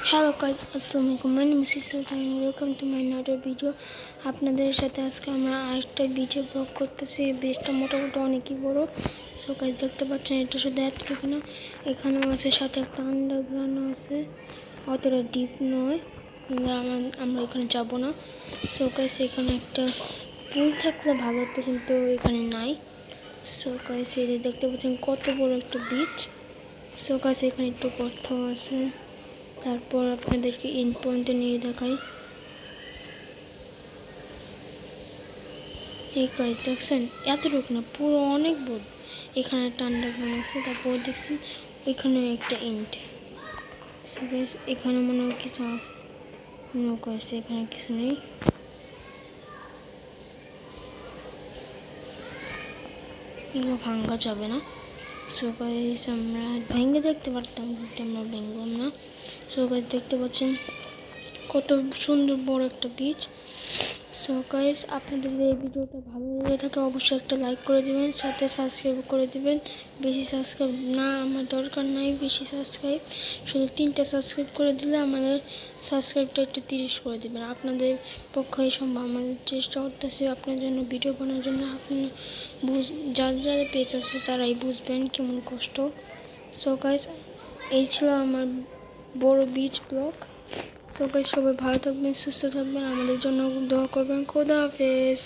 Hello guys, আসসালামু আলাইকুম। My name is Sultan and welcome to my another video. আপনাদের সাথে আজকে আমরা আরেকটা বিচে ব্লগ করতেছি। এই বিচটা মোটামুটি অনেকই বড়। সো গাইস দেখতে পাচ্ছেন, এটা শুধু এতটুকু না, এখানেও আছে, সাথে একটা আন্ডারগ্রাউন্ড আছে, অতটা ডিপ নয়। আমরা এখানে যাব না। সো গাইস এখানে একটা পুল থাকলে ভালো হতো, কিন্তু এখানে নাই। সো গাইস এই দেখতে পাচ্ছেন কত বড় একটা বিচ। সো গাইস এখানে একটু গর্ত আছে। তারপর আপনাদেরকে এন্ড পয়েন্টে নিয়ে দেখাই। এই গাইস দেখছেন, এতটুকু না, পুরো অনেক বড়। এখানে একটা আন্ডারগ্রাউন্ড আছে, তারপর দেখছেন ওইখানেও একটা এন্ড। এখানে মনে হয় কিছু আছে, নৌকা আছে, এখানে কিছু নেই। এগুলো ভাঙ্গা যাবে না। সো গাইস আমরা ভেঙে দেখতে পারতাম, কিন্তু আমরা ভেঙলাম না। সো গাইস দেখতে পাচ্ছেন কত সুন্দর বড় একটা বিচ। সো গাইস আপনাদের যদি এই ভিডিওটা ভালো লেগে থাকে অবশ্যই একটা লাইক করে দিবেন, সাথে সাবস্ক্রাইব করে দিবেন। বেশি সাবস্ক্রাইব না, আমার দরকার নাই বেশি সাবস্ক্রাইব, শুধু 3টা সাবস্ক্রাইব করে দিলে আমাদের সাবস্ক্রাইবটা একটু 30 করে দেবেন। আপনাদের পক্ষে সম্ভব, আমাদের চেষ্টা করতেছি আপনার জন্য ভিডিও বানানোর জন্য। আপনি যাদের পেজ আছে তারাই বুঝবেন কেমন কষ্ট। সো গাইস এই ছিল আমার বড় বিচ ব্লগ। সবাই ভালো থাকবেন, সুস্থ থাকবেন, আমাদের জন্য দোয়া করবেন। খোদা হাফেজ।